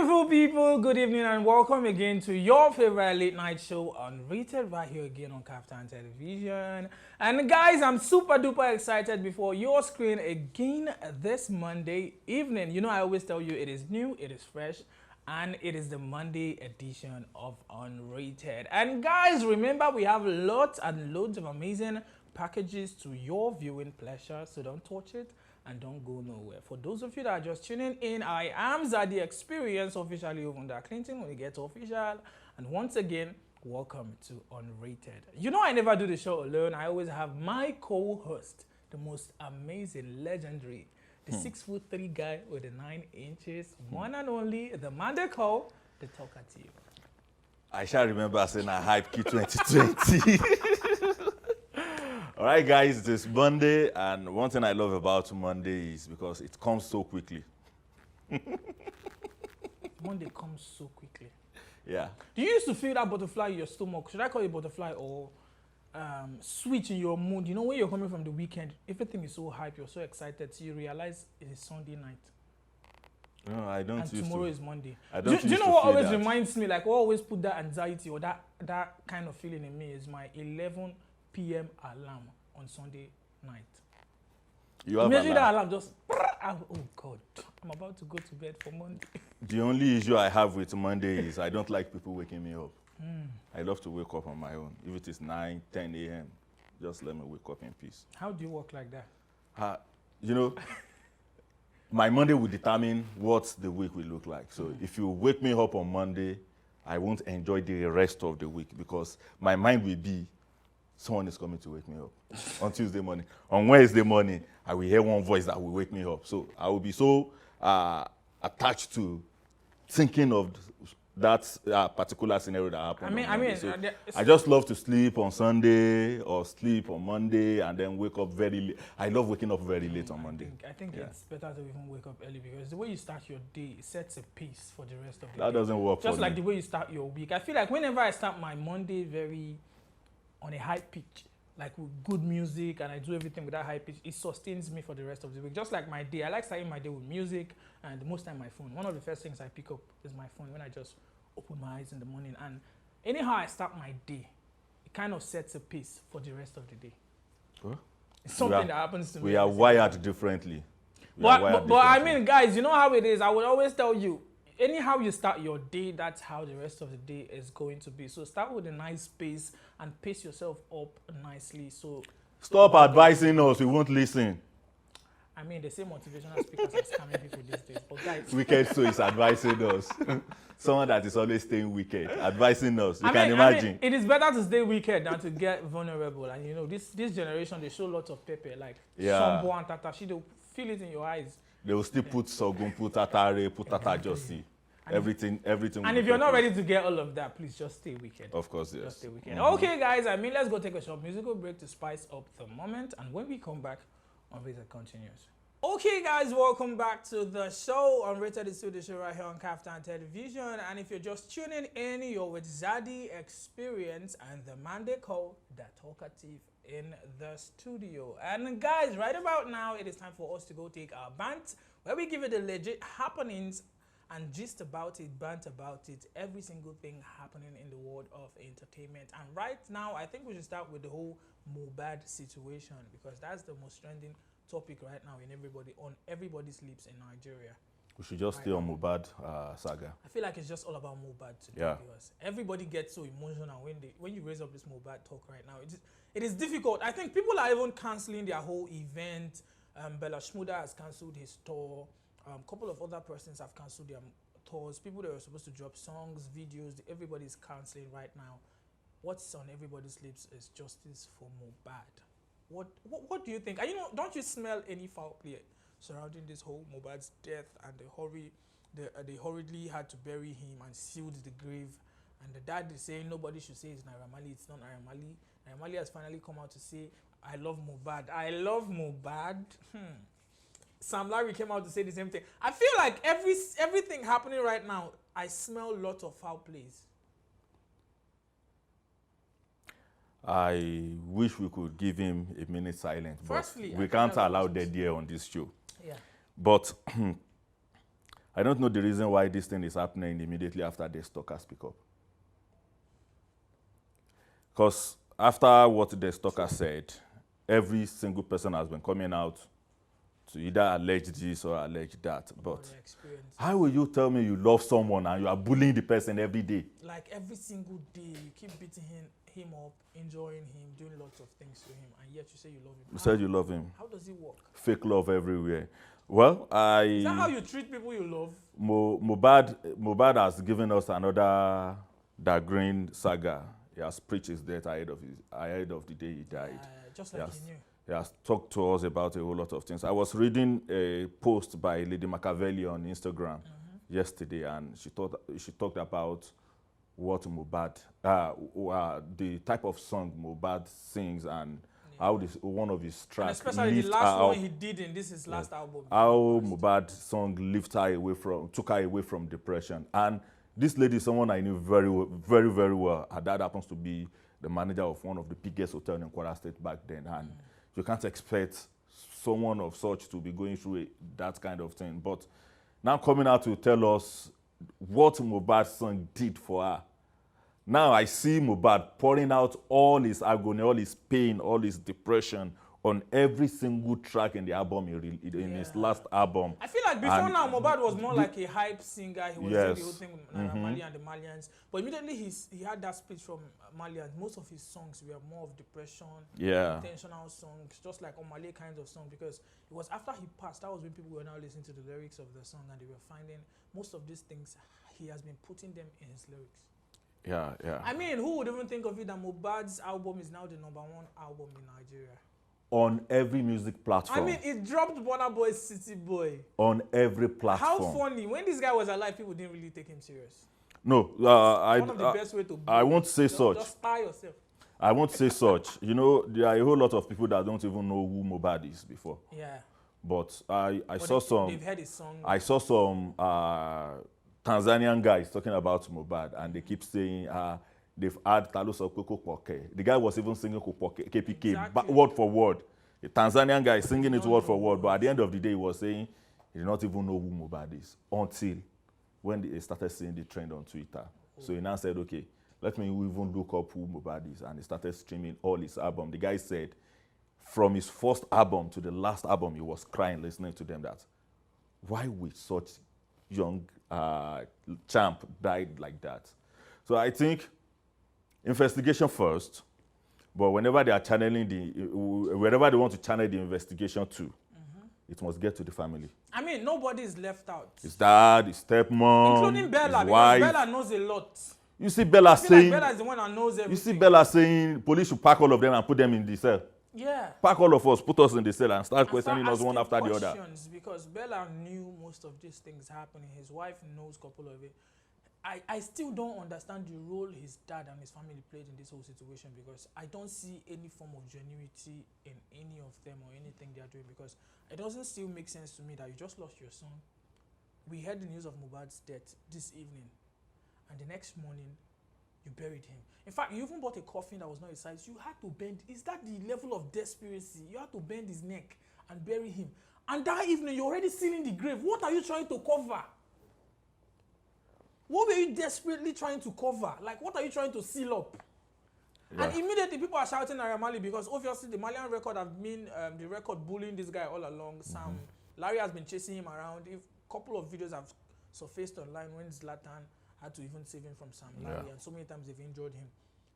Beautiful people, good evening and welcome again to your favorite late night show, Unrated, right here again on KAFTAN TV. And guys, I'm super duper excited before your screen again this Monday evening. You know, I always tell you it is new, it is fresh, and it is the Monday edition of Unrated. And guys, remember we have lots and loads of amazing packages to your viewing pleasure, so don't touch it and don't go nowhere. For those of you that are just tuning in, I am Zady Experience, officially over under Clinton when we get official. And once again, welcome to Unrated. You know I never do the show alone. I always have my co-host, the most amazing, legendary, the 6'3" guy with the 9 inches, one and only, the man they call the talkative. I shall remember saying I hype Key 2020. All right, guys, it is Monday, and one thing I love about Monday is because it comes so quickly. Monday comes so quickly. Yeah. Do you used to feel that butterfly in your stomach? Should I call it butterfly or switch in your mood? You know, when you're coming from the weekend, everything is so hype, you're so excited, so you realize it is Sunday night. No, I don't. And tomorrow is Monday. Do you know what always reminds me, like what always put that anxiety or that kind of feeling in me is my 11 p.m. alarm on Sunday night. You have Imagine that alarm just, oh God, I'm about to go to bed for Monday. The only issue I have with Monday is I don't like people waking me up. I love to wake up on my own. If it is 9, 10 a.m., just let me wake up in peace. How do you work like that? You know, my Monday will determine what the week will look like. So if you wake me up on Monday, I won't enjoy the rest of the week because my mind will be, someone is coming to wake me up on Tuesday morning. On Wednesday morning, I will hear one voice that will wake me up. So I will be so attached to thinking of that particular scenario that happened. I just love to sleep on Sunday or sleep on Monday and then wake up very late. I love waking up very late on Monday. I think it's better to even wake up early because the way you start your day sets a pace for the rest of the day. That doesn't work for me. Just like the way you start your week. I feel like whenever I start my Monday on a high pitch, like with good music, and I do everything with that high pitch, it sustains me for the rest of the week. Just like my day, I like starting my day with music and most time my phone. One of the first things I pick up is my phone when I just open my eyes in the morning. And anyhow I start my day, it kind of sets a pace for the rest of the day. Huh? It's something that happens to me. We are wired differently. But I mean, guys, you know how it is. I would always tell you, anyhow you start your day, that's how the rest of the day is going to be. So start with a nice pace and pace yourself up nicely. So stop advising us, we won't listen. I mean, the same motivational speakers are scamming people these days. But guys, Wicked so is advising us. Someone that is always staying wicked, advising us. You can imagine. It is better to stay wicked than to get vulnerable. And you know, this generation, they show lots of pepper, like Sombo and Tatashi, they'll feel it in your eyes. They will still put sorghum, put tatare, put tatajosi. Everything. And if you're not ready to get all of that, please just stay wicked. Of course, yes. Just stay wicked. Okay, guys, let's go take a short musical break to spice up the moment. And when we come back, Unrated continues. Okay, guys, welcome back to the show. Unrated is still the show right here on KAFTAN Television. And if you're just tuning in, you're with Zady Experience and the man they call the talkative in the studio. And guys, right about now, it is time for us to go take our bant, where we give it the legit happenings and gist about it, bant about it, every single thing happening in the world of entertainment. And right now, I think we should start with the whole Mohbad situation because that's the most trending topic right now on everybody's lips in Nigeria. We should just stay on Mohbad saga. I feel like it's just all about Mohbad today because everybody gets so emotional when you raise up this Mohbad talk right now. It is difficult. I think people are even cancelling their whole event. Bella Shmurda has cancelled his tour. A couple of other persons have cancelled their tours. People that were supposed to drop songs, videos, everybody's cancelling right now. What's on everybody's lips is justice for Mohbad. What do you think? Don't you smell any foul play surrounding this whole Mohbad's death and they hurriedly had to bury him and sealed the grave? And the dad is saying nobody should say it's Naira Marley. It's not Naira Marley. Naira Marley has finally come out to say, I love Mohbad. I love Mohbad. Sam Larry came out to say the same thing. I feel like everything happening right now, I smell lots of foul plays. I wish we could give him a minute silence, but Firstly, we can't allow dead air on this show. Yeah. But I don't know the reason why this thing is happening immediately after the stalkers pick up. Because after what the stalker said, every single person has been coming out to either allege this or allege that. But how will you tell me you love someone and you are bullying the person every day? Like every single day, you keep beating him up, enjoying him, doing lots of things to him, and yet you say you love him. You said you love him. How does it work? Fake love everywhere. Well, Is that how you treat people you love? Mohbad has given us another Green saga. He has preached his death ahead of the day he died. Just like he knew. He has talked to us about a whole lot of things. I was reading a post by Lady Machiavelli on Instagram yesterday, and she talked about what Mohbad, the type of song Mohbad sings, and how one of his tracks, and especially the last one he did in his last album. How Mohbad's song took her away from depression. And this lady is someone I knew very, very, very well. Her dad happens to be the manager of one of the biggest hotels in Kwara State back then. And you can't expect someone of such to be going through that kind of thing. But now coming out to tell us what Mohbad's song did for her. Now I see Mohbad pouring out all his agony, all his pain, all his depression on every single track in the album, in his last album. I feel like before now, Mohbad was more like a hype singer. He was doing the whole thing with Naira Marley and the Malians. But immediately he had that split from Malians. Most of his songs were more of depression, intentional songs, just like Omale kinds of songs. Because it was after he passed, that was when people were now listening to the lyrics of the song, and they were finding most of these things, he has been putting them in his lyrics. Yeah. I mean, who would even think of it that Mohbad's album is now the #1 album in Nigeria? On every music platform. I mean, it dropped Burna Boy's City Boy. On every platform. How funny. When this guy was alive, people didn't really take him serious. No, one of the best way to I won't say such. Just style yourself. I won't say such. You know, there are a whole lot of people that don't even know who Mohbad is before. Yeah. But they've heard his song. I saw some Tanzanian guys talking about Mohbad, and they keep saying they've had Taluso Poke. The guy was even singing KPK word for word. The Tanzanian guy singing it word for word, but at the end of the day, he was saying he did not even know who Mohbad is until when they started seeing the trend on Twitter. So he now said, okay, let me even look up who Mohbad is, and he started streaming all his album. The guy said from his first album to the last album, he was crying listening to them that why would such young champ died like that? So I think investigation first, but whenever they are channeling wherever they want to channel the investigation to, it must get to the family. I mean, nobody is left out. His dad, his stepmom, including Bella, his wife. Bella knows a lot. You see Bella saying, like Bella is the one that knows everything. You see Bella saying police should pack all of them and put them in the cell. Yeah. Pack all of us, put us in the cell and start questioning us one after the other. Because Bella knew most of these things happening. His wife knows a couple of it. I still don't understand the role his dad and his family played in this whole situation, because I don't see any form of genuinity in any of them or anything they are doing, because it doesn't still make sense to me that you just lost your son. We heard the news of Mohbad's death this evening, and the next morning you buried him. In fact, you even bought a coffin that was not his size. You had to bend. Is that the level of desperacy? You had to bend his neck and bury him. And that evening, you're already sealing the grave. What are you trying to cover? What were you desperately trying to cover? Like, what are you trying to seal up? Yeah. And immediately, people are shouting Naira Marley, because obviously the Malian record have been the record bullying this guy all along. Larry has been chasing him around. A couple of videos have surfaced online when Zlatan had to even save him from Sam Larry, and so many times they've injured him.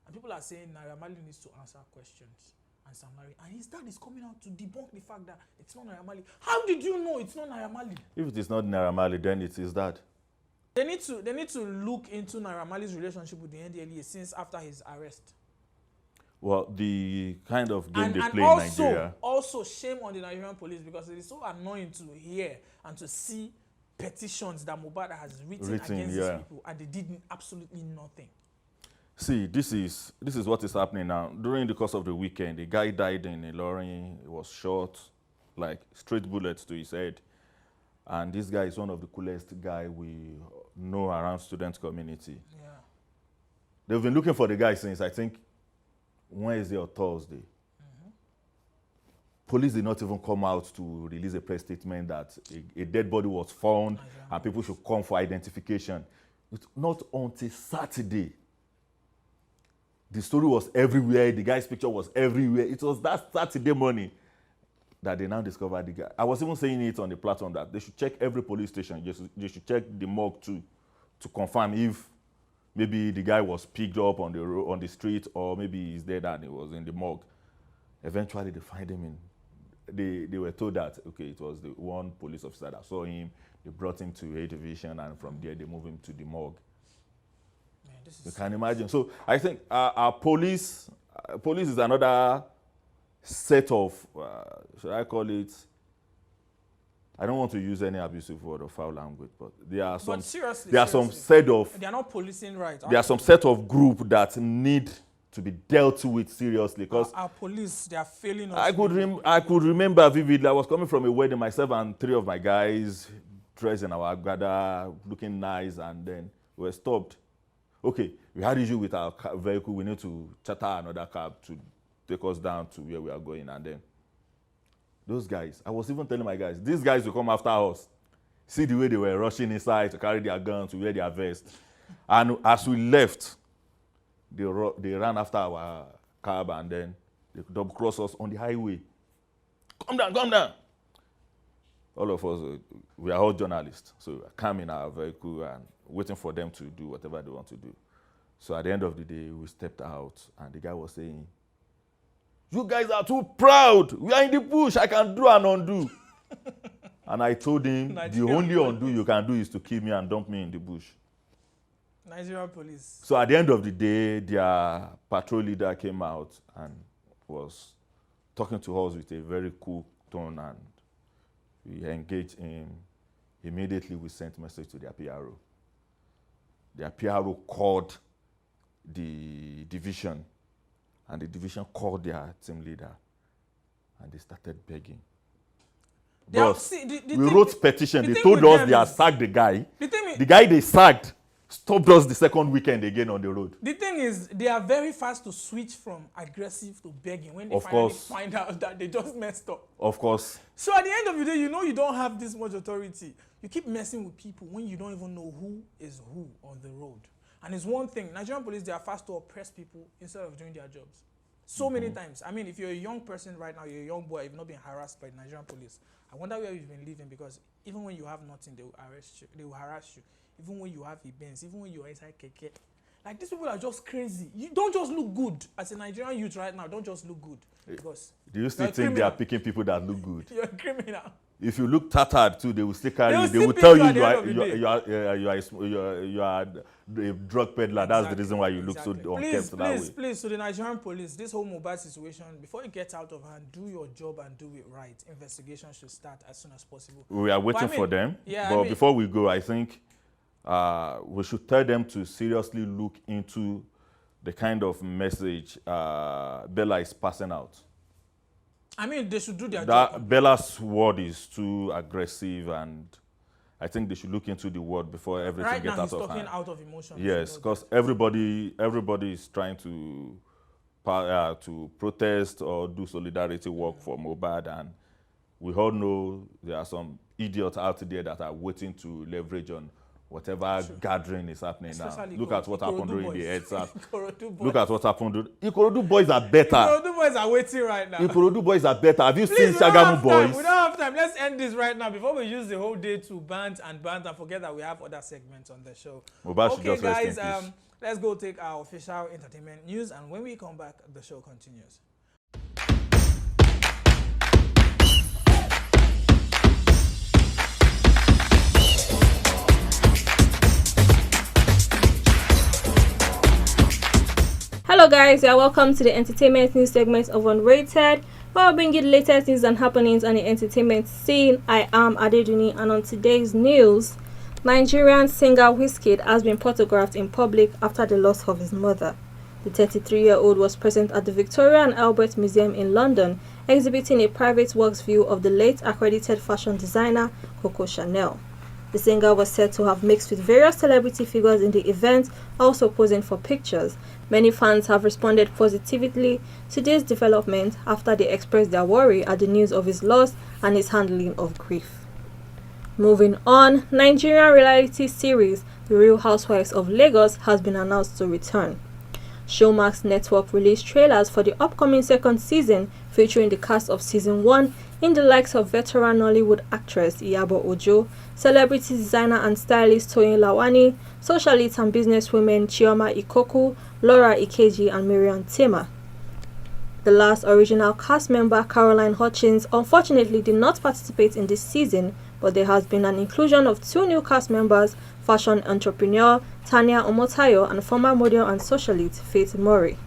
And people are saying Naira Marley needs to answer questions, and Sam Larry. And his dad is coming out to debunk the fact that it's not Naira Marley. How did you know it's not Naira Marley? If it is not Naira Marley, then it is that. They need to look into Naira Marley's relationship with the NDLEA since after his arrest. Well, the kind of game they play in Nigeria. Also, shame on the Nigerian police, because it is so annoying to hear and to see petitions that Mohbad has written against these people, and they did absolutely nothing. See, this is what is happening now. During the course of the weekend, a guy died in Ilorin. He was shot, like straight bullets to his head. And this guy is one of the coolest guy we know around student community. Yeah. They've been looking for the guy since, I think, Wednesday or Thursday. police did not even come out to release a press statement that a dead body was found and people should come for identification. It's not until Saturday. The story was everywhere. The guy's picture was everywhere. It was that Saturday morning that they now discovered the guy. I was even saying it on the platform that they should check every police station. They should check the morgue too, to confirm if maybe the guy was picked up on the street, or maybe he's dead and he was in the morgue. Eventually, they find him in. They were told that, okay, it was the one police officer that saw him. They brought him to A Division, and from there they moved him to the morgue. Man, you can imagine. So I think our police is another set of, should I call it? I don't want to use any abusive word or foul language, but there are some. Some set of. They are not policing right. There are some set of group that need to be dealt with seriously, because our police, they are failing us. I could remember vividly. I was coming from a wedding, myself and 3 of my guys dressed in our agbada, looking nice, and then we were stopped. Okay, we had issue with our vehicle. We need to charter another cab to take us down to where we are going, and then those guys, I was even telling my guys, these guys will come after us. See the way they were rushing inside to carry their guns, to wear their vest. And as we left, they ran after our cab, and then they double crossed us on the highway. Come down, come down. All of us, we are all journalists. So we come in our vehicle and waiting for them to do whatever they want to do. So at the end of the day, we stepped out, and the guy was saying, "You guys are too proud. We are in the bush. I can do and undo." And I told him, the only undo you can do is to kill me and dump me in the bush. Nigerian police. So at the end of the day, their patrol leader came out and was talking to us with a very cool tone, and we engaged him. Immediately, we sent a message to their PRO. Their PRO called the division, and the division called their team leader, and they started begging. But we wrote petition. They told us they had sacked the guy. The guy they sacked stopped us the second weekend again on the road. The thing is, they are very fast to switch from aggressive to begging when they finally find out that they just messed up. Of course. So at the end of the day, you know you don't have this much authority. You keep messing with people when you don't even know who is who on the road. And it's one thing, Nigerian police, they are fast to oppress people instead of doing their jobs. So many times. I mean, if you're a young person right now, you're a young boy, you've not been harassed by the Nigerian police. I wonder where you've been living, because even when you have nothing, they will arrest you. They will harass you. Even when you have events, even when you're inside keke. Like, these people are just crazy. You don't just look good. As a Nigerian youth right now, don't just look good. Because do you still think they are picking people that look good? You're a criminal. If you look tattered too, they will still carry you. They will tell you you are a drug peddler. Exactly. That's the reason why you look so unkempt that way. Please, to the Nigerian police, this whole mobile situation, before it gets out of hand, do your job and do it right. Investigation should start as soon as possible. We are waiting for them. Yeah, but before we go, I think we should tell them to seriously look into the kind of message Bella is passing out. I mean, they should do their job. Bella's word is too aggressive, and I think they should look into the word before everything gets out of hand. Right now, he's talking out of emotion. Yes, because everybody is trying to protest or do solidarity work for Mohbad, and we all know there are some idiots out there that are waiting to leverage on whatever gathering is happening. Especially now. Look at what happened during the EDSA. Look at what happened. Ikorodu boys are better. Ikorodu boys are waiting right now. Ikorodu boys are better. Have you seen Shagamu boys? We don't have time. Let's end this right now before we use the whole day to bant and forget that we have other segments on the show. Okay, guys, let's go take our official entertainment news, and when we come back, the show continues. Hello guys, you are welcome to the entertainment news segment of Unrated, where I'll bring you the latest news and happenings on the entertainment scene. I am Adeduni, and on today's news, Nigerian singer Wizkid has been photographed in public after the loss of his mother. The 33-year-old was present at the Victoria and Albert Museum in London, exhibiting a private works view of the late accredited fashion designer Coco Chanel. The singer was said to have mixed with various celebrity figures in the event, also posing for pictures. Many fans have responded positively to this development after they expressed their worry at the news of his loss and his handling of grief. Moving on, Nigerian reality series The Real Housewives of Lagos has been announced to return. Showmax Network released trailers for the upcoming second season featuring the cast of season 1 in the likes of veteran Nollywood actress Iyabo Ojo, celebrity designer and stylist Toyin Lawani, socialite and businesswomen Chioma Ikoku, Laura Ikeji and Miriam Tema. The last original cast member, Caroline Hutchins, unfortunately did not participate in this season, but there has been an inclusion of 2 new cast members, fashion entrepreneur Tanya Omotayo and former model and socialite Faith Murray.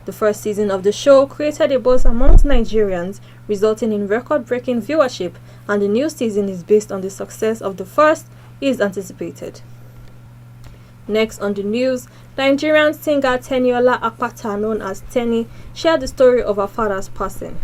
The first season of the show created a buzz amongst Nigerians, resulting in record-breaking viewership, and the new season is based on the success of the first is anticipated. Next on the news, Nigerian singer Teniola Akpata, known as Tenny, shared the story of her father's passing.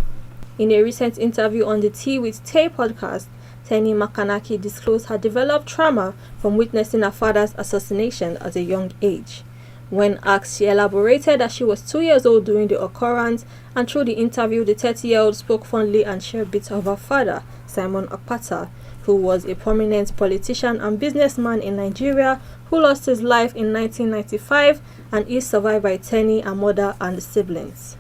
In a recent interview on the Tea with Tay podcast, Tenny Makanaki disclosed her developed trauma from witnessing her father's assassination at a young age. When asked, she elaborated that she was 2 years old during the occurrence, and through the interview, the 30-year-old spoke fondly and shared bits of her father, Simon Akpata, who was a prominent politician and businessman in Nigeria who lost his life in 1995 and is survived by Tenny, a mother, and siblings.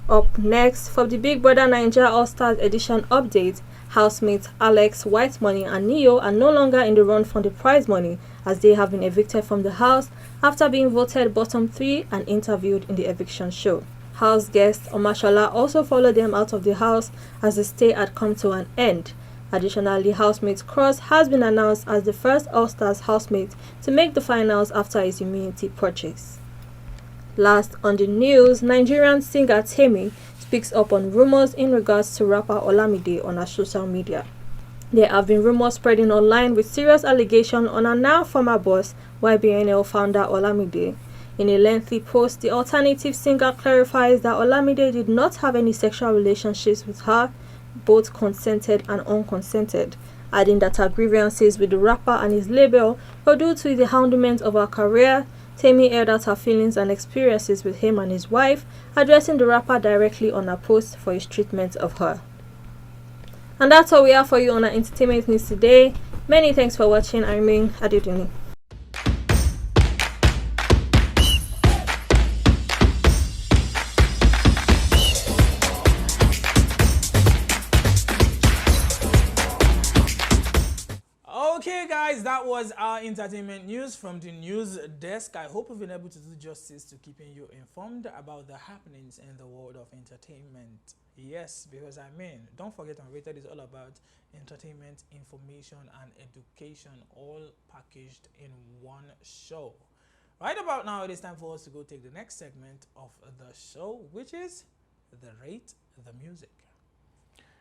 Up next, for the Big Brother Naija All-Stars Edition update, housemates Alex, White Money and Neo are no longer in the run for the prize money as they have been evicted from the house after being voted bottom 3 and interviewed in the eviction show. House guest Omashola also followed them out of the house as the stay had come to an end. Additionally, housemate Cross has been announced as the first All-Stars housemate to make the finals after his immunity purchase. Last on the news, Nigerian singer Temi speaks up on rumors in regards to rapper Olamide on her social media. There have been rumors spreading online with serious allegations on her now former boss, YBNL founder Olamide. In a lengthy post, the alternative singer clarifies that Olamide did not have any sexual relationships with her, both consented and unconsented, adding that her grievances with the rapper and his label were due to the handlement of her career. Temi aired out her feelings and experiences with him and his wife, addressing the rapper directly on her post for his treatment of her. And that's all we have for you on our entertainment news today. Many thanks for watching. I remain Adeduni. Okay guys, that was our entertainment news from the news desk. I hope we've been able to do justice to keeping you informed about the happenings in the world of entertainment. Yes, because don't forget, Unrated is all about entertainment, information and education, all packaged in one show. Right about now, it is time for us to go take the next segment of the show, which is the Rate the Music.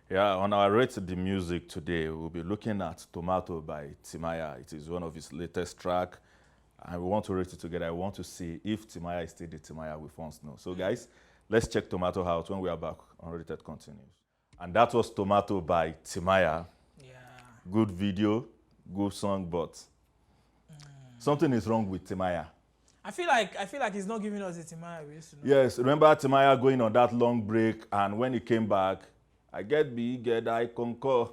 Yeah, on our Rate the Music today, we'll be looking at Tomato by Timaya. It is one of his latest tracks, and we want to rate it together. I want to see if Timaya is still the Timaya we once know. So guys, let's check Tomato out when we are back on Unrated continues. And that was Tomato by Timaya. Yeah. Good video, good song, but something is wrong with Timaya. I feel like he's not giving us the Timaya we used to know. Yes, remember Timaya going on that long break, and when he came back, I get big, I concur.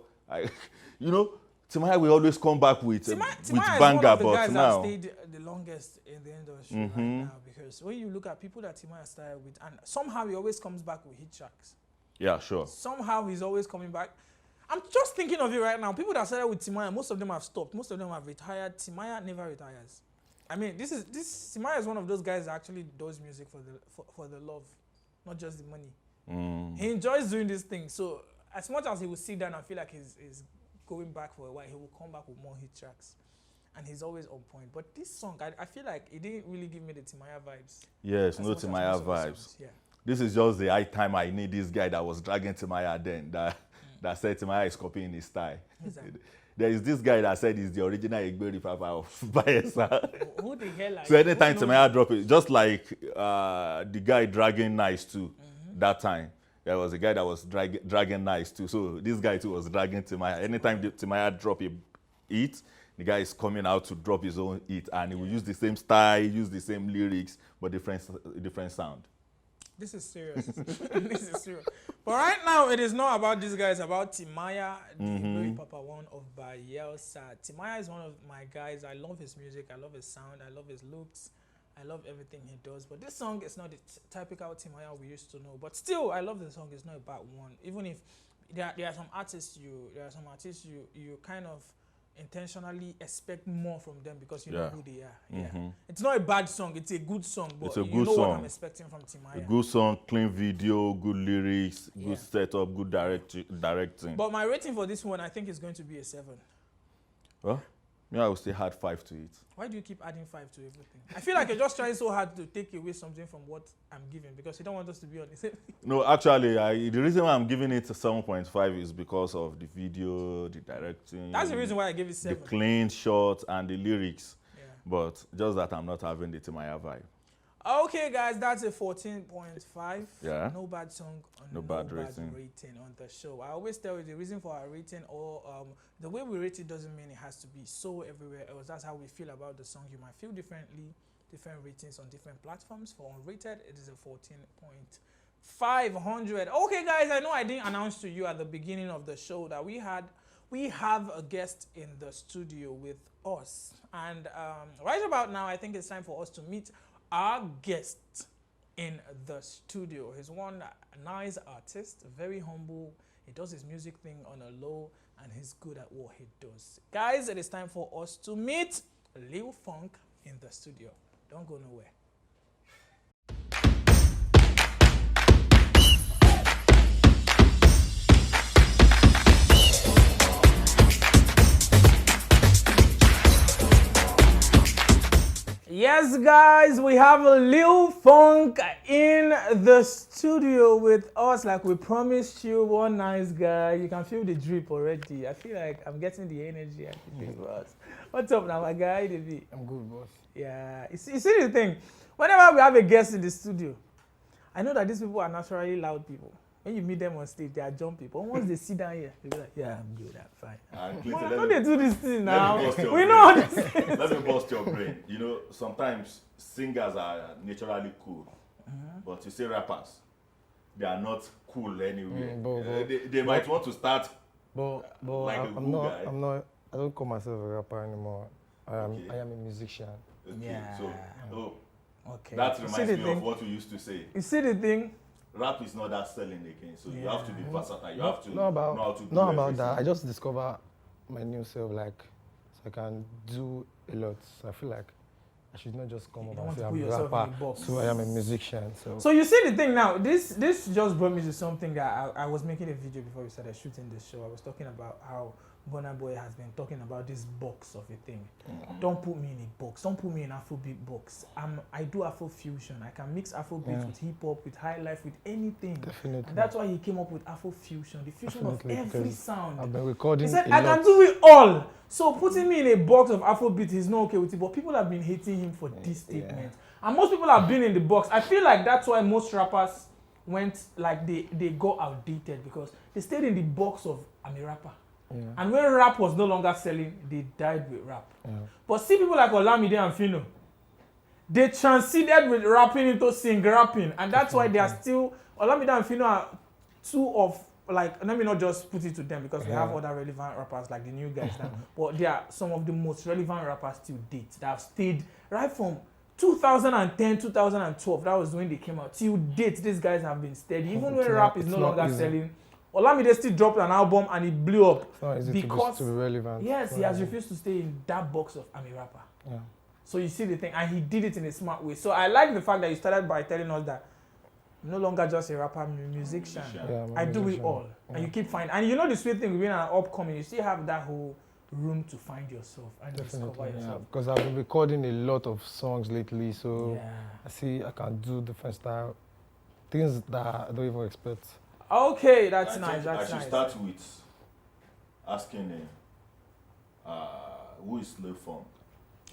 Timaya will always come back with Timaya banger, is one of the but guys now that stayed the longest in the industry right now, because when you look at people that Timaya started with, and somehow he always comes back with hit tracks. Yeah, sure. Somehow he's always coming back. I'm just thinking of it right now. People that started with Timaya, most of them have stopped. Most of them have retired. Timaya never retires. Timaya is one of those guys that actually does music for the love, not just the money. He enjoys doing this thing. So as much as he will sit down and feel like he's going back for a while, he will come back with more hit tracks. And he's always on point. But this song, I feel like it didn't really give me the Timaya vibes. Yes, no Timaya vibes. Yeah. This is just the high time I need this guy that was dragging Timaya then, that said Timaya is copying his style. Exactly. There is this guy that said he's the original Igberi Papa of Bayelsa. Who the hell are So anytime Timaya drop it, just like the guy dragging Nice too, that time. there was a guy that was dragging nice too. So this guy too was dragging Timaya. Anytime Timaya drop a hit, the guy is coming out to drop his own hit, and he will use the same style, use the same lyrics, but different sound. This is serious. This is serious. But right now, it is not about these guys. About Timaya, the very Papa one of Bayelsa. Timaya is one of my guys. I love his music. I love his sound. I love his looks. I love everything he does. But this song is not the typical Timaya we used to know. But still, I love the song. It's not about one. Even if there are some artists you kind of intentionally expect more from them because you know who they are. Yeah, it's not a bad song. It's a good song. But it's a you good know song. what I'm expecting from Timaya. A good song, clean video, good lyrics, good setup, good directing. But my rating for this one, I think, is going to be a 7. Well, I will still add 5 to it. Why do you keep adding 5 to everything? I feel like you're just trying so hard to take away something from what I'm giving because you don't want us to be on the same. No, actually, the reason why I'm giving it a 7.5 is because of the video, the directing. That's the reason why I gave it 7. The clean shots and the lyrics. Yeah. But just that I'm not having the Timaya vibe. Okay, guys, that's a 14.5. Yeah. No bad song. No bad rating on the show. I always tell you the reason for our rating or the way we rate it doesn't mean it has to be so everywhere else. That's how we feel about the song. You might feel differently, different ratings on different platforms. For Unrated, it is a 14.500. Okay, guys, I know I didn't announce to you at the beginning of the show that we have a guest in the studio with us. And right about now, I think it's time for us to meet our guest in the studio. He's one nice artist, very humble. He does his music thing on a low, and he's good at what he does. Guys, it is time for us to meet Lilfung in the studio. Don't go nowhere. Yes, guys, we have Lilfung in the studio with us. Like we promised you, one nice guy. You can feel the drip already. I feel like I'm getting the energy. What's up now, my guy? I'm good, boss. Yeah, you see the thing. Whenever we have a guest in the studio, I know that these people are naturally loud people. When you meet them on stage, they are jumpy. But once they sit down here, they'll be like, yeah, I'm good, I'm fine. Why don't they do this thing now? We know this. Let me bust your brain. You know, sometimes singers are naturally cool. But you see rappers, they are not cool anyway. They might want to start like a cool guy. I don't call myself a rapper anymore. I am a musician. Okay, yeah. So, okay. That reminds me of what we used to say. You see the thing? Rap is not that selling again, so you have to be versatile. You have to know how to do Not about everything. that. I just discover my new self, like, so I can do a lot. So I feel like I should not just come up and say I'm a rapper, so I am a musician. So you see the thing now, this just brought me to something that I was making a video before we started shooting this show. I was talking about how Burna Boy has been talking about this box of a thing. Don't put me in a box. Don't put me in Afrobeat box. I do Afro fusion. I can mix Afrobeat with hip hop, with high life, with anything. Definitely. And that's why he came up with Afro fusion, the fusion of every sound. I've been recording. He said, I can do it all. So putting me in a box of Afrobeat is not okay with it. But people have been hating him for this statement. And most people have been in the box. I feel like that's why most rappers went, like, they got outdated because they stayed in the box of, I'm a rapper. And when rap was no longer selling, they died with rap. But see people like Olamide and Fino, they transited with rapping into sing-rapping. And that's why they are still, Olamide and Fino are two of, like, let me not just put it to them because we have other relevant rappers like the new guys now. But they are some of the most relevant rappers till date that have stayed right from 2010, 2012. That was when they came out. Till date, these guys have been steady. Even when rap is no longer selling, Olamide still dropped an album and it blew up. It's not easy because to be relevant. Yes, he has refused to stay in that box of I'm a rapper. So you see the thing, and he did it in a smart way. So I like the fact that you started by telling us that I'm no longer just a rapper, I'm a musician. I do it all. And you keep finding, and you know the sweet thing, being an upcoming, you still have that whole room to find yourself and discover yourself. Because I've been recording a lot of songs lately, so I see I can do different style, things that I don't even expect. Okay, that's nice. I should start with asking him, who is Lilfung?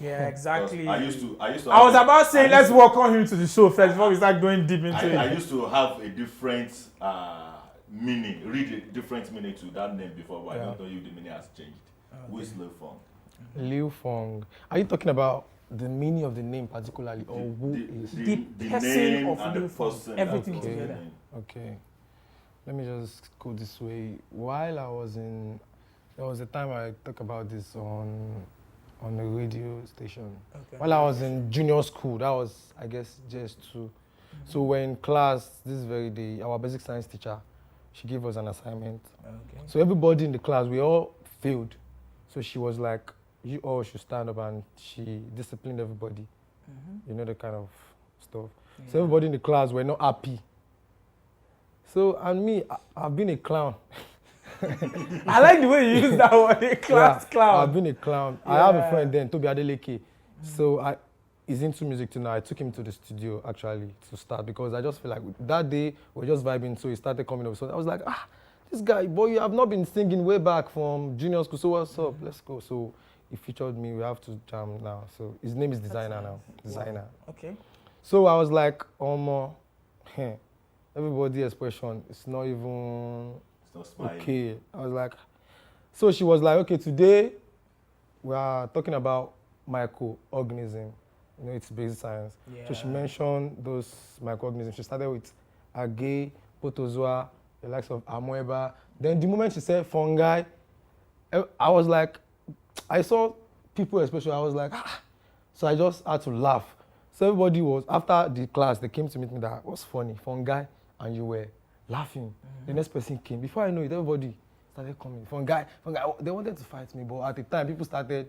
Yeah, exactly. I used to. I was about saying let's welcome him to the show first before we start going deep into it. I used to have a different meaning, read a different meaning to that name before, but I don't know if the meaning has changed. Okay. Who is Lilfung? Lilfung. Are you talking about the meaning of the name particularly, or the person of Lilfung? Everything together. Okay. Let me just go this way. While I was in, there was a time I talked about this on the radio station. Okay. While I was in junior school, that was, I guess, JS2. So we're in class this very day, our basic science teacher, she gave us an assignment. Okay. So everybody in the class, we all failed. So she was like, you all should stand up, and she disciplined everybody. You know, the kind of stuff. Yeah. So everybody in the class were not happy. So, and me, I've been a clown. I like the way you use that word, a class clown. I've been a clown. Yeah. I have a friend then, Toby Adeleke. So he's into music too now. I took him to the studio actually to start, because I just feel like that day we were just vibing, so he started coming up. So I was like, this guy, boy, you have not been singing way back from junior school, so what's up? Let's go. So he featured me, we have to jam now. So his name is Designer now. Designer. Wow. Okay. So I was like, everybody's expression, it's not even okay. I was like, so she was like, okay, today we are talking about microorganism. You know, it's basic science. Yeah. So she mentioned those microorganisms. She started with algae, protozoa, the likes of amoeba. Then the moment she said fungi, I was like, I saw people especially, I was like, So I just had to laugh. So everybody was, after the class, they came to meet me, that was funny, fungi, and you were laughing. The next person came. Before I know it, everybody started coming. Fungi. They wanted to fight me, but at the time, people started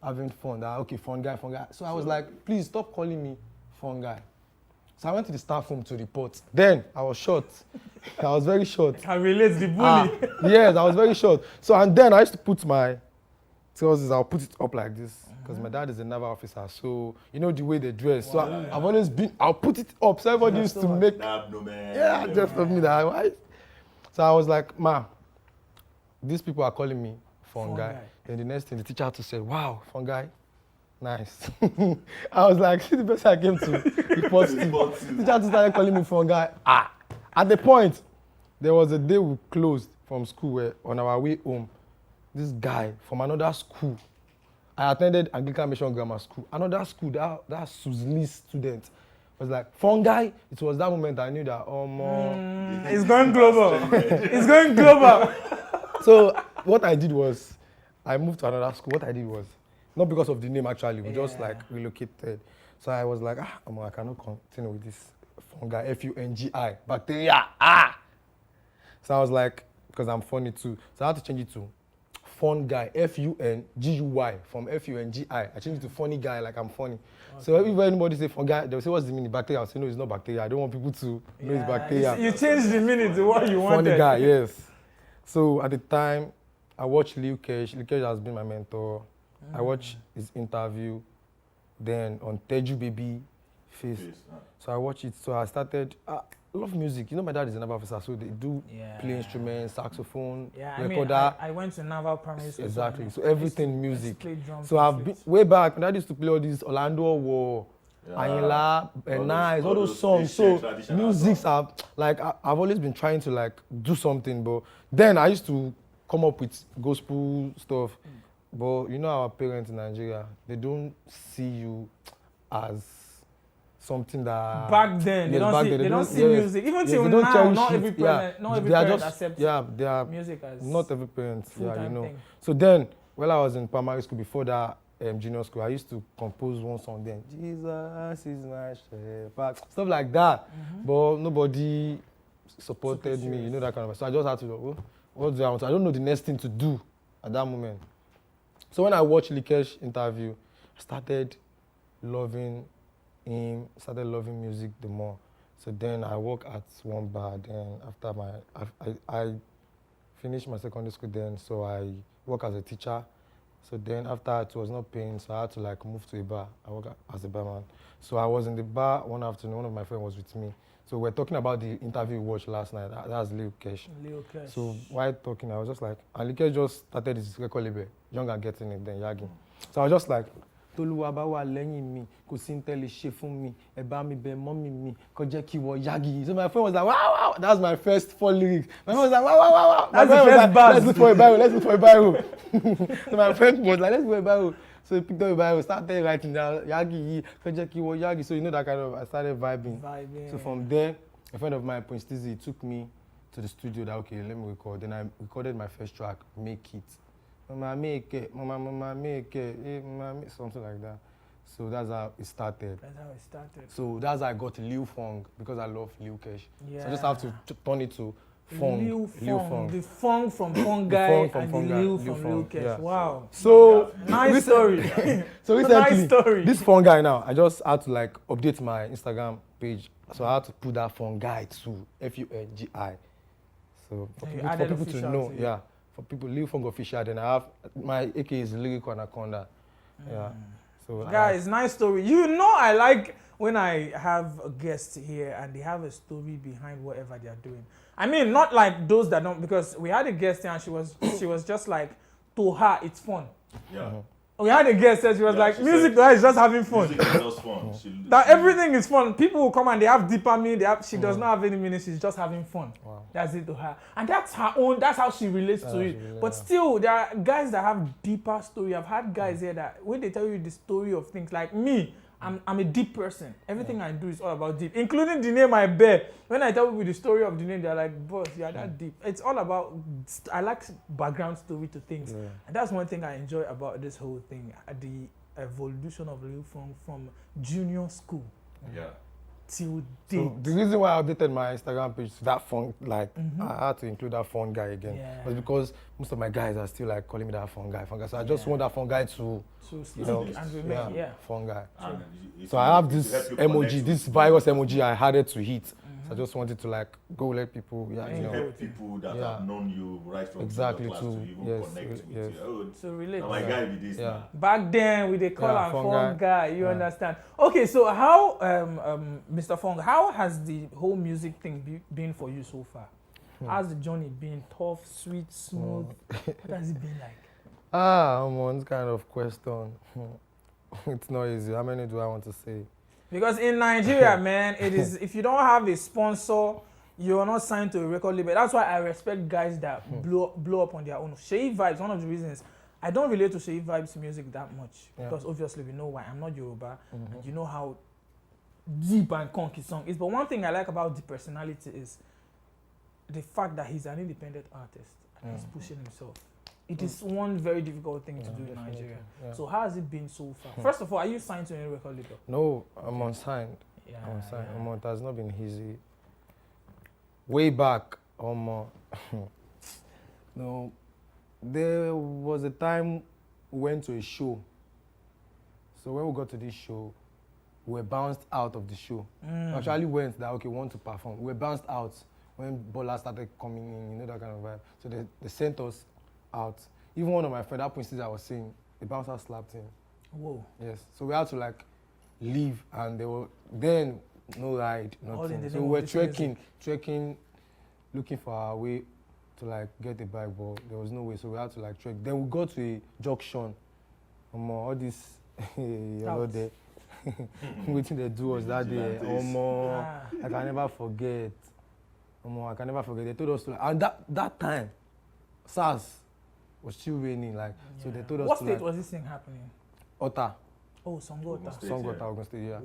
having fun. That, okay, fungi. So I was like, please stop calling me fungi. So I went to the staff room to report. Then I was short. I was very short. I relate the bully. Yes, I was very short. So, and then I used to put my trousers, I'll put it up like this, because my dad is a naval officer. So, you know the way they dress. Wow. So I've always been, I'll put it up. So everybody used to make, just of me that. Right? So I was like, Ma, these people are calling me fungi. Then the next thing, the teacher had to say, wow, fungi, nice. I was like, see the person I came to report to. The teacher started calling me fungi. At the point, there was a day we closed from school where on our way home, this guy from another school, I attended Anglican Mission Grammar School, another school, that Suzli student was like, fungi. It was that moment I knew that, it's going global. It's going global. So what I did was, I moved to another school. What I did was, not because of the name actually, we just like relocated. So I was like, I cannot continue with this fungi, F-U-N-G-I, bacteria, So I was like, because I'm funny too, so I had to change it to fungi, F-U-N-G-U-Y, from F-U-N-G-I. I changed it to funny guy, like I'm funny. Okay. So if anybody say fungi, they'll say, what's the meaning? Bacteria. I'll say, no, it's not bacteria. I don't want people to know it's bacteria. You changed the meaning to what you wanted. Funny guy, yes. So at the time, I watched Lil Kesh. Lil Kesh has been my mentor. I watched his interview. Then on Teju Baby Face. So I watched it. So I started, I love music. You know, my dad is a naval officer, so they do play instruments, saxophone, recorder. I went to naval primary school. Exactly. So everything music. So I've been way back. My dad used to play all these Orlando War, Ayinla, Nice, all those songs. So musics are like, I've always been trying to like do something, but then I used to come up with gospel stuff. But you know, our parents in Nigeria, they don't see you as something that back then they don't see music. Even till now, not every parent accepts they are music as not every parent. You know. Thing. So then, while I was in primary school, before that junior school, I used to compose one song. Then Jesus is my shepherd, stuff like that. But nobody supported me. You know, that kind of. So I just had to what do I want? I don't know the next thing to do at that moment. So when I watched Likesh interview, I started loving him, started loving music the more. So then I work at one bar. Then after I finished my secondary school then, so I work as a teacher. So then after it was not paying, so I had to like move to a bar. I work as a barman. So I was in the bar one afternoon, one of my friends was with me. So we're talking about the interview we watched last night. That's Lil Kesh. So while talking, I was just like, and Lil Kesh just started his record label, Young and Getting It, then Yagging. So I was just like, Tolúwa bá wà lẹ́yìn mi, kò sí ń tẹ́lẹ̀ ṣe fún mi, ẹ bá mi bẹ̀ mọ́mì mi, kó jẹ́ kí wọ́n yagi. So my friend was like, wow. That's my first 4 lyrics. My friend was like, wow. That's the first buzz. Let's look for a Bible. So my friend was like, let's look for a Bible. So he picked up a Bible, started writing down Yagi, Kojeki wo Yagi. So you know that kind of, I started vibing. So from there, a friend of mine, Prince Dizzy, took me to the studio that, okay, let me record. Then I recorded my first track, Make It. Mama make it, mama make it, something like that. So that's how it started. So that's how I got Lilfung, because I love Lil Kesh. So I just have to turn it to Fung. Lilfung. The Fung from Fung guy and the Lil from Lil Kesh. Yeah. Wow. So nice story. So recently, nice story. This Fung guy now, I just had to like update my Instagram page. So I had to put that Fung guy to Fungi. So for people to know, yeah. For people, Lilfung official. Then I have my AK is Lyrical Anaconda. Yeah. So guys, nice story. You know, I like when I have a guest here and they have a story behind whatever they are doing. I mean, not like those that don't, because we had a guest here and she was just like, to her, it's fun. Yeah. We had a guest and she was like, music to her is just having fun. Music is just fun. That everything is fun. People will come and they have deeper meaning. She does not have any meaning. She's just having fun. Wow. That's it to her. And that's her own, that's how she relates to it. But still, there are guys that have deeper story. I've had guys here that when they tell you the story of things, like me, I'm a deep person. Everything I do is all about deep, including the name I bear. When I tell people the story of the name, they're like, boss, you're that deep. It's all about, I like background story to things. And that's one thing I enjoy about this whole thing, the evolution of Lilfung from junior school till date. So the reason why I updated my Instagram page to that Fung, like I had to include that Fung guy again, was because most of my guys are still like calling me that Fung guy. So I just want that Fung guy to, you know, Fung guy. So I have this emoji, this virus emoji I added to hit. So I just wanted to like go let people, you know, help people that have known you right from class to even connect with you. So relate. Now my guy be this now. Back then, we they call him Fung guy. You understand? Okay, so how, Mr. Fung, how has the whole music thing been for you so far? How's the journey been? Tough, sweet, smooth? What has it been like? I'm on this kind of question. It's not easy. How many do I want to say? Because in Nigeria, man, it is, if you don't have a sponsor, you're not signed to a record label. That's why I respect guys that blow up on their own. Sheyi Vibes, one of the reasons I don't relate to Sheyi Vibes music that much. Because obviously we know why. I'm not Yoruba. And you know how deep and conky song is. But one thing I like about the personality is the fact that he's an independent artist and he's pushing himself. It is one very difficult thing to do in Nigeria. So how has it been so far? First of all, are you signed to any record label? No, I'm unsigned. I'm unsigned. It has not been easy. Way back, no, there was a time we went to a show. So when we got to this show, we were bounced out of the show. We actually went that, okay, we want to perform. We were bounced out when Bola started coming in, you know, that kind of vibe. So they sent us out. Even one of my friends, that Prince I was saying, the bouncer slapped him. Whoa. Yes. So we had to like leave, and they were then no ride, nothing. So we were trekking, looking for our way to like get a bike, but there was no way. So we had to like trek. Then we got to a junction. All this, you know, there. Waiting they do us that day. I can never forget. I can never forget. They told us to, and that time, SARS was still raining, like, so they told us what to, state like, was this thing happening? Otta. Oh, Songota. Songota, Ogun State, yeah.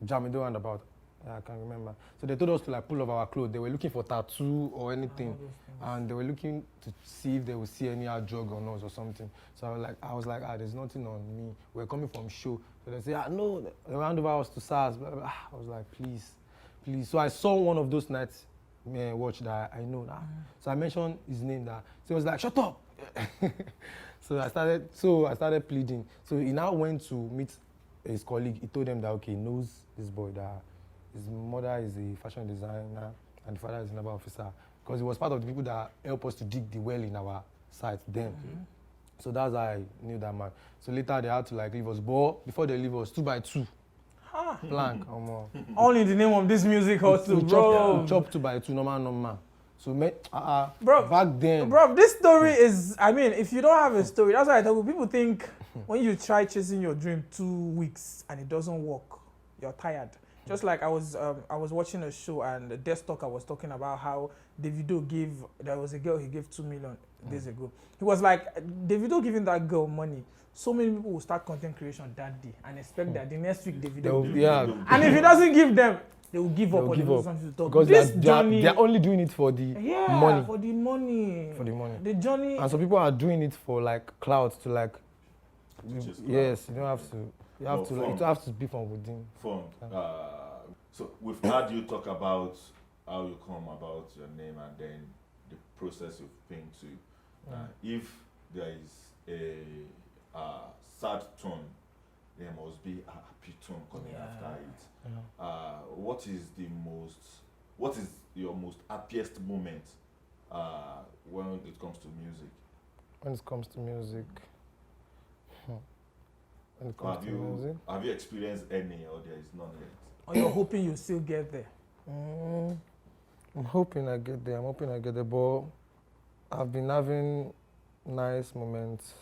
Jamido roundabout. Yeah, I can't remember. So they told us to like pull off our clothes. They were looking for tattoo or anything, and they were looking to see if they would see any drug on us or something. So I was like, there's nothing on me. We're coming from show. So they say, no, they hand over us to SARS. Blah, blah, blah. I was like, please. So I saw one of those nights watch that I know that. So I mentioned his name that. So he was like, shut up. So I started pleading. So he now went to meet his colleague. He told them that, okay, he knows this boy, that his mother is a fashion designer and the father is a naval officer, because he was part of the people that helped us to dig the well in our site then. So that's how I knew that man. So later they had to like leave us, but before they leave us, 2x2 plank. All in the name of this music hustle, bro. We chop 2x2, normal. So, Bro, back then. Bro, this story is, I mean, if you don't have a story, that's why I tell you, people think when you try chasing your dream 2 weeks and it doesn't work, you're tired. Just like I was watching a show and the desk talker was talking about how Davido there was a girl he gave 2 million days ago. He was like, Davido giving that girl money, so many people will start content creation that day and expect that the next week Davido will give them. And if he doesn't give them, they will give up or they will do something to talk. Because this journey, they're only doing it for the money. For the money. For the money. The journey. And some people are doing it for like clouds to like. Yes, you don't have to. You have to. Like, it has to be from within. Fun. So we've heard you talk about how you come about your name and then the process you've been to. If there is a sad tone, there must be a happy tone coming after it. What is your most happiest moment when it comes to music? When it comes to music. When it comes to music. Have you experienced any or there is none yet? Or you're hoping you still get there? I'm hoping I get there. But I've been having nice moments.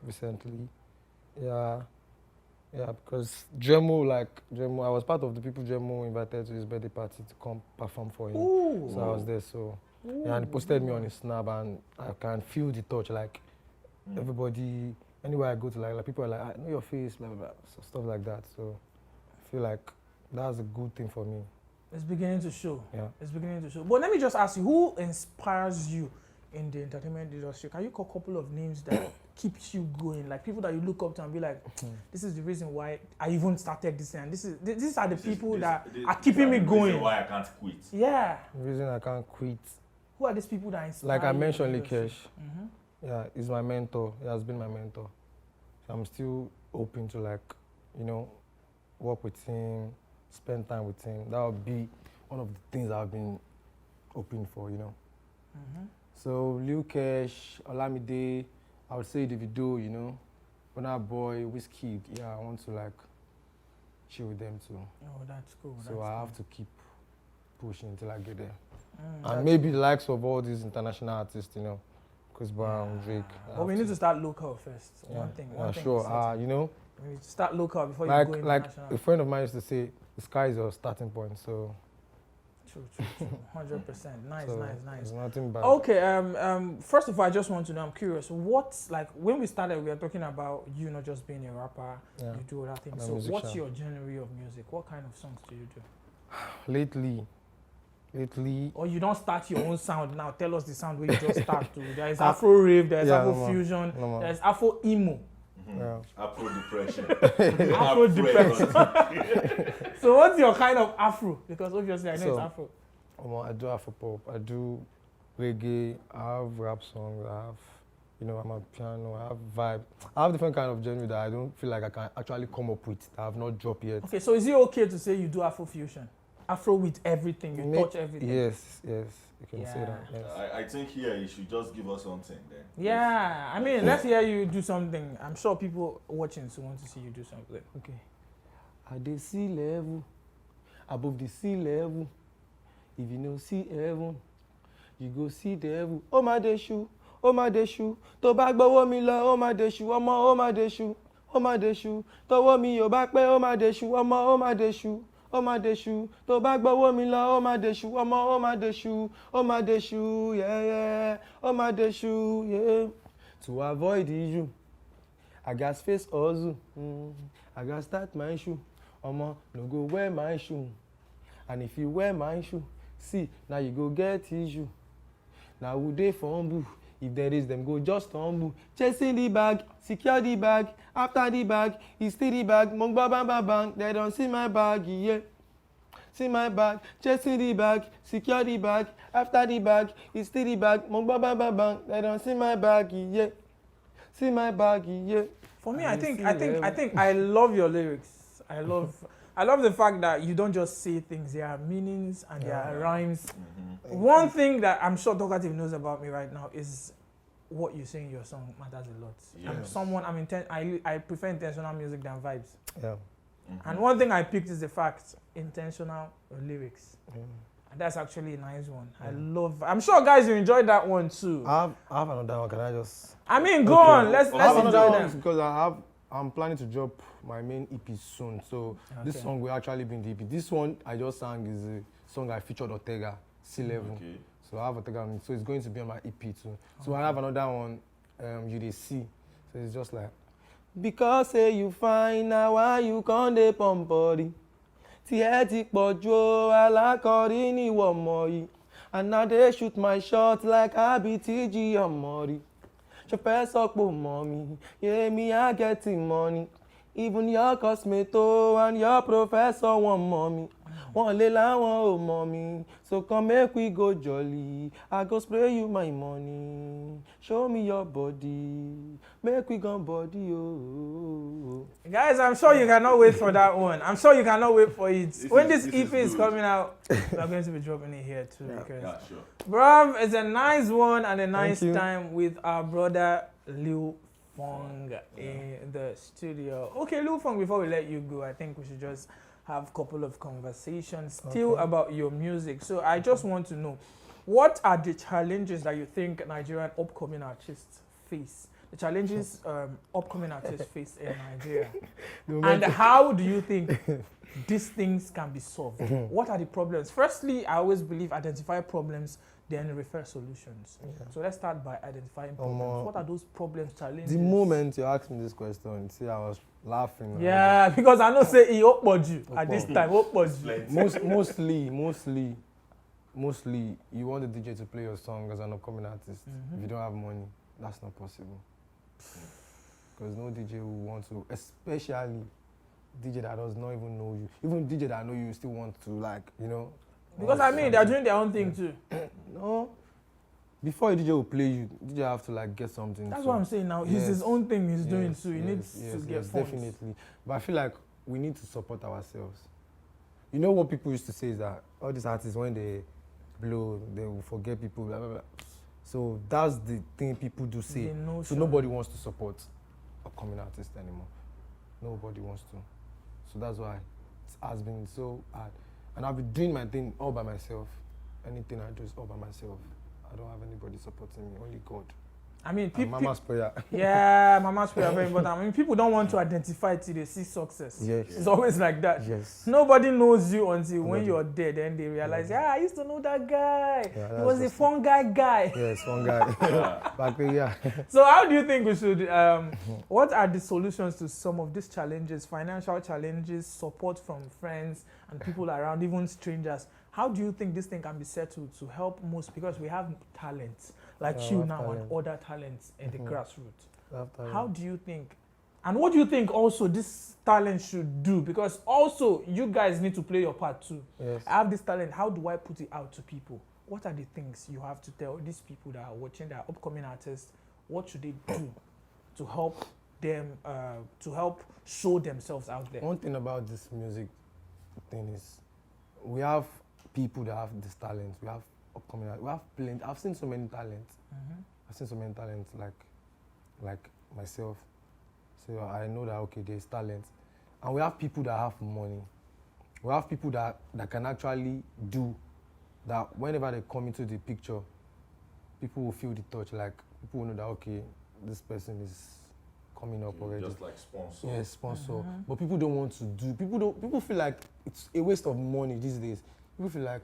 Recently. Yeah, because Jemo, I was part of the people Jemo invited to his birthday party to come perform for him. Ooh. So I was there. And he posted me on his snap, and I can feel the touch. Like everybody, anywhere I go to, like people are like, I know your face, blah blah blah, so stuff like that. So I feel like that's a good thing for me. It's beginning to show. Yeah. It's beginning to show. But let me just ask you, who inspires you in the entertainment industry? Can you call a couple of names that keeps you going? Like people that you look up to and be like, this is the reason why I even started this and these are the people that are keeping me going. Reason why I can't quit. Yeah. The reason I can't quit. Who are these people that inspire Like I you mentioned, in the industry? Likesh. Yeah, he's my mentor. He has been my mentor. So I'm still open to work with him, spend time with him. That would be one of the things I've been hoping for, So Lilfung, Olamide, I would say Davido, Burna Boy, Whiskey. Yeah, I want to chill with them too. Oh, that's cool. So I have to keep pushing until I get there. And maybe the likes of all these international artists, Chris Brown, Drake. But we need to start local first. Yeah. One thing. Sure. We need to start local before you go international. A friend of mine used to say, the sky is your starting point. So. True. 100%. Nice. There's nothing bad. Okay. First of all, I just want to know. I'm curious. When we started, we were talking about you not just being a rapper. Yeah. You do other things. I'm So, a musician. what's your genre of music? What kind of songs do you do? Lately. Or you don't start your own sound now. Tell us the sound where you just start to. There is Afro rave. There is Afro fusion. There is Afro emo. Yeah. Afro depression. Afro depression. So what's your kind of Afro? Because obviously I know it's Afro. I do Afro pop. I do reggae. I have rap songs. I have, I'm a piano. I have vibe. I have different kind of genre that I don't feel like I can actually come up with. That I have not dropped yet. Okay, so is it okay to say you do Afro fusion? Afro with everything. You touch everything. Yes. You can say that. Yes. I think here you should just give us something then. Yeah, I mean, let's hear you do something. I'm sure people watching so want to see you do something. Okay. At the sea level, above the sea level, if you know see heaven, you go see the heaven. Oh my deshu, to bag bawo mi lo, oh my deshu, oh my deshu, to wo mi yo back pe, oh my deshu, oh my deshu, to bag bawo mi lo, oh my deshu, yeah, oh my deshu, yeah. To avoid the issue, I got face hustle, I got start my shoe. No go wear my shoe. And if you wear my shoe, see, now you go get issue. Now who dey fumble? If there is, them go just humble. Chasing the bag, secure the bag. After the bag, it's still the bag. Mong ba bang bang bang. They don't see my bag, yeah. See my bag, chasing the bag, secure the bag. After the bag, it's still the bag. Mong ba bang bang bang. They don't see my bag, yeah. See my bag, yeah. For me, I think I love your lyrics. I love the fact that you don't just say things. There are meanings and there are rhymes. One thing that I'm sure Talkative knows about me right now is what you say in your song matters a lot. Yes. I prefer intentional music than vibes. Yeah. And one thing I picked is the fact intentional lyrics. And that's actually a nice one. I'm sure guys you enjoyed that one too. I have another one. Can I just? I mean, go on. Let's I have enjoy another one them. because I'm planning to drop my main EP soon. So this song will actually be in the EP. This one I just sang is a song I featured Ortega, C-Level. Okay. So I have Ortega on it. So it's going to be on my EP too. So I have another one, You Dey See. So it's just like, because say you fine now, why you can't dey pump body? Tiẹ̀ ti pọ̀ jù alákọ̀rí ni wọ́n mọ̀ yìí. And now they shoot my shot like I be TG Amori. Ṣé fẹ́ sọ pé o mọ̀ mi? Yeah, me I getting money. Even your cosmeto and your professor wọ́n mọ̀ mi. Wọ́n lé láwọn ò mọ̀ mi. So come make we go jolly. I go spray you my money. Show me your body. Make we go body, oh. Guys, I'm sure you cannot wait for that one. I'm sure you cannot wait for it. When this EP is coming out, we're going to be dropping it here too. Because, bruv, it's a nice one and a nice time with our brother Lilfung in the studio. Okay, Lilfung, before we let you go, I think we should just have a couple of conversations still about your music. So I just want to know, what are the challenges that you think Nigerian upcoming artists face? The challenges upcoming artists face in Nigeria. And how do you think these things can be solved? What are the problems? Firstly, I always believe identify problems, then refer solutions. So let's start by identifying problems. What are those problems, challenges? The moment you asked me this question, see, I was laughing. Yeah, because I know say he you at this time. Mostly, you want the DJ to play your song as an upcoming artist. If you don't have money, that's not possible. Because no DJ will want to, especially DJ that does not even know you. Even DJ that know you still want to, like, you know. Because I mean, they're doing their own thing too. No. Before a DJ will play you, DJ have to like get something. That's what I'm saying now. It's his own thing he's doing too. He needs to get funds. Definitely. But I feel like we need to support ourselves. You know what people used to say is that all these artists, when they blow, they will forget people, blah, blah, blah. So that's the thing people do say. So nobody wants to support upcoming artists anymore. Nobody wants to. So that's why it has been so hard. And I've been doing my thing all by myself. Anything I do is all by myself. I don't have anybody supporting me, only God. I mean, people. Mama's prayer. Yeah, Mama's prayer very important. I mean, people don't want to identify till they see success. Yes. It's always like that. Yes. Nobody knows you until when you're dead, then they realize, I used to know that guy. Yeah, he was a fun guy. Yes, fun guy. Back there, yeah. So how do you think we should, what are the solutions to some of these challenges, financial challenges, support from friends and people around, even strangers? How do you think this thing can be settled to help most? Because we have talents like you now and other talents in the grassroots. How do you think, and what do you think also this talent should do? Because also you guys need to play your part too. Yes. I have this talent, how do I put it out to people? What are the things you have to tell these people that are watching, that are upcoming artists? What should they do to help them, to help show themselves out there? One thing about this music thing is we have people that have this talent. We have upcoming, we have plenty. I've seen so many talents. I've seen so many talents like myself. So I know that, okay, there's talent. And we have people that have money. We have people that can actually do that. Whenever they come into the picture, people will feel the touch. Like, people will know that, okay, this person is coming up already. Just like sponsor. Yes, sponsor. But people don't want to do. People feel like it's a waste of money these days. People feel like,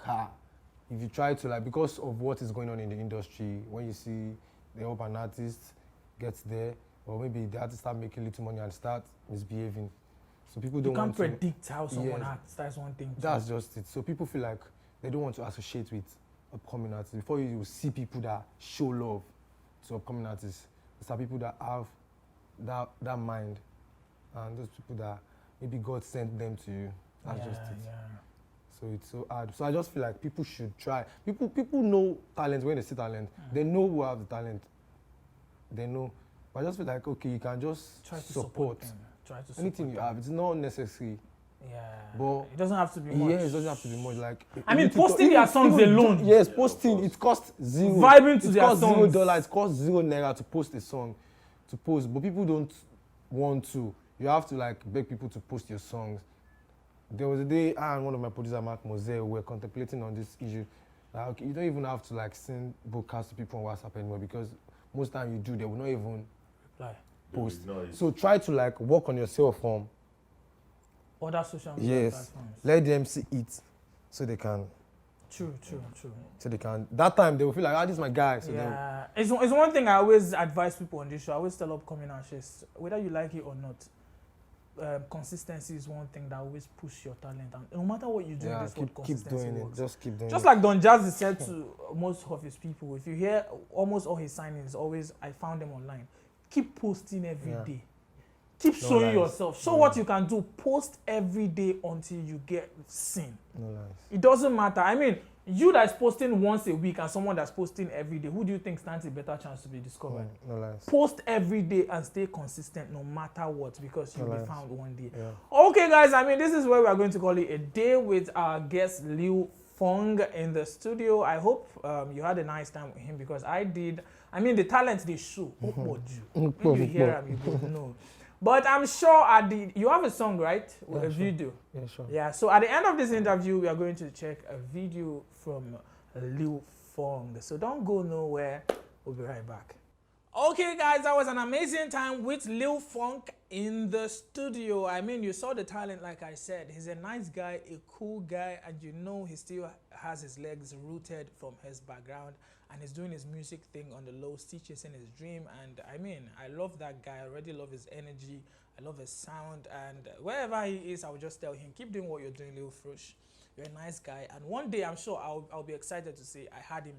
if you try to, like, because of what is going on in the industry, when you see an artist gets there, or maybe the artist start making little money and start misbehaving. So people don't want to. You can't predict how someone acts. That's one thing. That's just it. So people feel like they don't want to associate with upcoming artists. Before you see people that show love to upcoming artists, these are people that have that mind, and those people that maybe God sent them to you. That's just it. Yeah. So it's so hard. So I just feel like people should try. People know talent when they see talent. They know who have the talent. They know. But I just feel like, okay, you can just try to support them. Try to anything you have. It's not necessary. Yeah. But it doesn't have to be much. Yeah, it doesn't have to be much. Like, I mean, posting their songs alone. Yes, posting, it costs zero. Vibing to their songs. $0. It costs £0 to post a song, to post. But people don't want to. You have to, like, beg people to post your songs. there was a day I and one of my producers, Mark Mose, were contemplating on this issue. Like, okay, you don't even have to like send broadcasts to people on WhatsApp anymore because most time you do, they will not even Reply. post. So try to like work on yourself from Other social media yes, platforms. let them see it so they can. True. So they can. That time they will feel like, this is my guy. So Yeah, it's one thing I always advise people on this show. I always tell upcoming artists, whether you like it or not, consistency is one thing that always push your talent. And no matter what you do, yeah, this what keep consistency doing works. it. Just keep doing Just it. like Don Jazzy said to most of his people, if you hear almost all his signings, always I found them online. Keep posting every day. Keep No showing lies. yourself. Show what you can do. Post every day until you get seen. No lies. It doesn't matter. I mean, you that's posting once a week and someone that's posting every day, who do you think stands a better chance to be discovered? No lies. Post every day and stay consistent no matter what, because you'll No be lies. found one day. Yeah. Okay, guys, I mean, this is where we are going to call it a day with our guest Lilfung in the studio. I hope you had a nice time with him, because I did. I mean, the talent they show. When you hear him, you go know. But I'm sure you have a song, right? Yeah, A sure. video. Yeah, sure. Yeah, so at the end of this interview, we are going to check a video from Lilfung. So don't go nowhere. We'll be right back. Okay, guys, that was an amazing time with Lilfung in the studio. I mean, you saw the talent, like I said. He's a nice guy, a cool guy, and you know he still has his legs rooted from his background, and he's doing his music thing on the low, still chasing his dream. And I mean, I love that guy. I already love his energy. I love his sound. And wherever he is, I will just tell him, keep doing what you're doing, Lil Frush. You're a nice guy. And one day, I'm sure I'll be excited to say I had him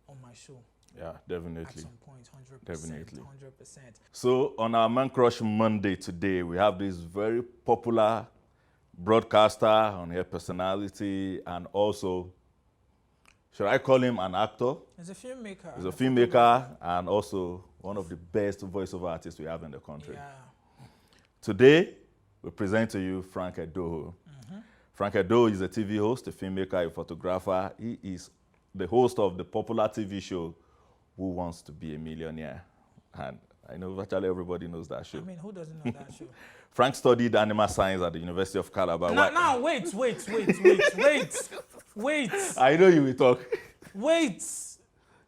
on my show. Yeah, At definitely. some point, 100%. Definitely. 100%. So on our Man Crush Monday today, we have this very popular broadcaster, on-air personality, and also, should I call him an actor? He's a filmmaker. He's a filmmaker and also one of the best voiceover artists we have in the country. Yeah. Today, we present to you Frank Edoho. Frank Edoho is a TV host, a filmmaker, a photographer. He is the host of the popular TV show, Who Wants to Be a Millionaire? And I know virtually everybody knows that show. I mean, who doesn't know that show? Frank studied animal science at the University of Calabar. Now, wait. I know you will talk. Wait.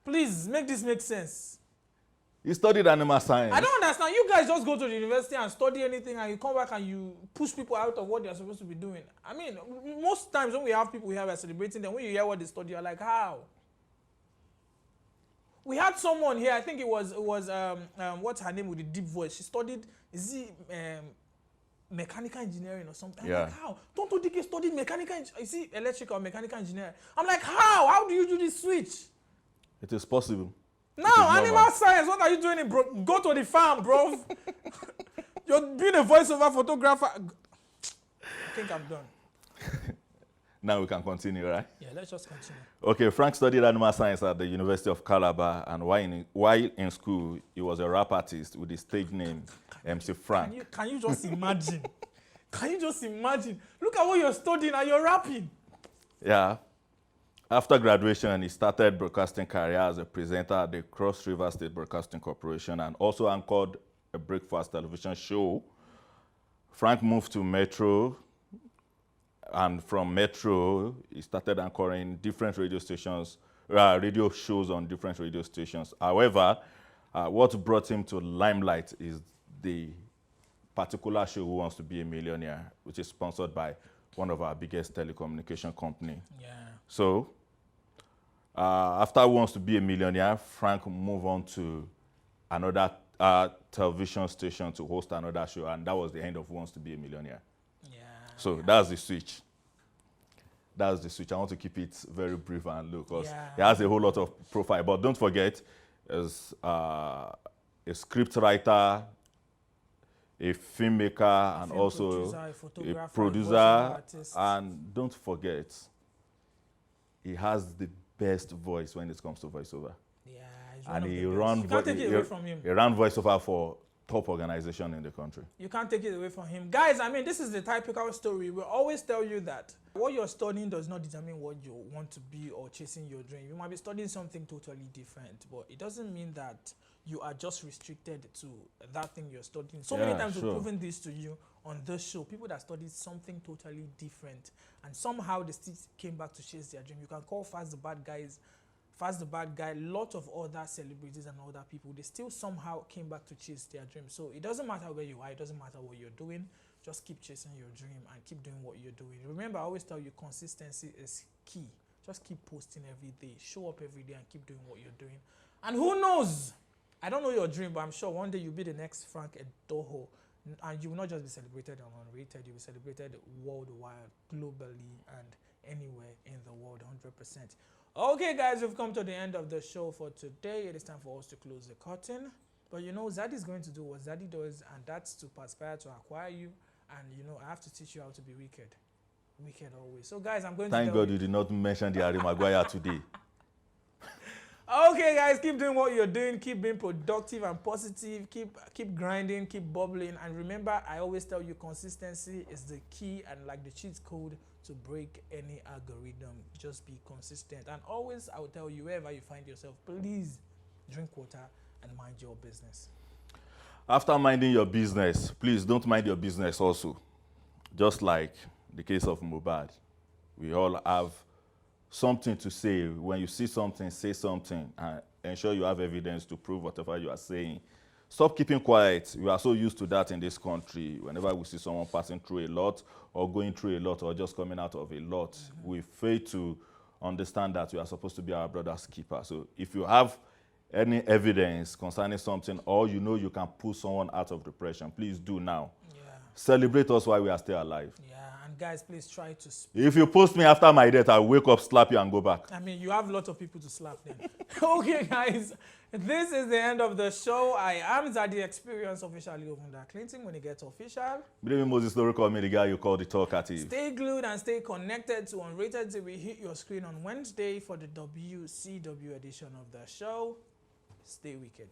Please, make this make sense. He studied animal science. I don't understand. You guys just go to the university and study anything, and you come back and you push people out of what they're supposed to be doing. I mean, most times when we have people here, we're celebrating them. When you hear what they study, you're like, how? We had someone here, I think it was what's her name with the deep voice? She studied, mechanical engineering or something. I'm like, how? Tonto Dike studied electrical or mechanical engineering. I'm like, how? How do you do this switch? It is possible. Now, animal science, what are you doing, bro? Go to the farm, bro. You're being a voiceover photographer. I think I'm done. Now we can continue, right? Yeah, let's just continue. Okay, Frank studied animal science at the University of Calabar, and while in school, he was a rap artist with the stage name MC Frank. Can you just imagine? Can you just imagine? Look at what you're studying and you're rapping. Yeah. After graduation, he started broadcasting career as a presenter at the Cross River State Broadcasting Corporation and also anchored a breakfast television show. Frank moved to Metro, and from Metro, he started anchoring different radio stations, radio shows on different radio stations. However, what brought him to limelight is the particular show Who Wants to Be a Millionaire, which is sponsored by one of our biggest telecommunication company. Yeah. So, after Who Wants to Be a Millionaire, Frank moved on to another television station to host another show, and that was the end of Who Wants to Be a Millionaire. Yeah. So that's the switch. That's the switch. I want to keep it very brief and low because he has a whole lot of profile. But don't forget, as a script writer, a filmmaker, and also a producer. And don't forget, he has the best voice when it comes to voiceover. Yeah, and he you can't take it away from him. He ran voiceover for top organization in the country. You can't take it away from him. Guys, I mean, this is the typical story. We always tell you that what you're studying does not determine what you want to be or chasing your dream. You might be studying something totally different, but it doesn't mean that you are just restricted to that thing you're studying. So many times we've proven this to you on this show. People that studied something totally different and somehow they still came back to chase their dream. You can call Fast the Bad Guy, lot of other celebrities and other people, they still somehow came back to chase their dream. So it doesn't matter where you are, it doesn't matter what you're doing, just keep chasing your dream and keep doing what you're doing. Remember, I always tell you consistency is key. Just keep posting every day, show up every day and keep doing what you're doing. And who knows, I don't know your dream, but I'm sure one day you'll be the next Frank Edoho, and you will not just be celebrated on Unrated, you'll be celebrated worldwide, globally, and anywhere in the world, 100%. Okay, guys, we've come to the end of the show for today. It is time for us to close the curtain. But you know, Zady is going to do what Zady does, and that's to perspire to acquire you. And you know, I have to teach you how to be wicked. Wicked always. So, guys, I'm going to thank God you did not mention the Harry Maguire today. Okay, guys, keep doing what you're doing. Keep being productive and positive. Keep grinding, keep bubbling. And remember, I always tell you consistency is the key and like the cheat code to break any algorithm. Just be consistent. And always, I will tell you, wherever you find yourself, please drink water and mind your business. After minding your business, please don't mind your business also. Just like the case of Mohbad. We all have something to say. When you see something, say something and ensure you have evidence to prove whatever you are saying. Stop keeping quiet. We are so used to that in this country. Whenever we see someone passing through a lot or going through a lot or just coming out of a lot, we fail to understand that we are supposed to be our brother's keeper. So if you have any evidence concerning something or you know you can pull someone out of depression, please do now. Yeah. Celebrate us while we are still alive. Yeah, and guys, please try to speak. If you post me after my death, I'll wake up, slap you, and go back. I mean, you have lots of people to slap then. Okay, guys, this is the end of the show. I am Zady Experience officially over there. Clinton when it gets official. Believe me, Moses, don't call me the guy you call the talkative. Stay glued and stay connected to Unrated till we hit your screen on Wednesday for the WCW edition of the show. Stay wicked.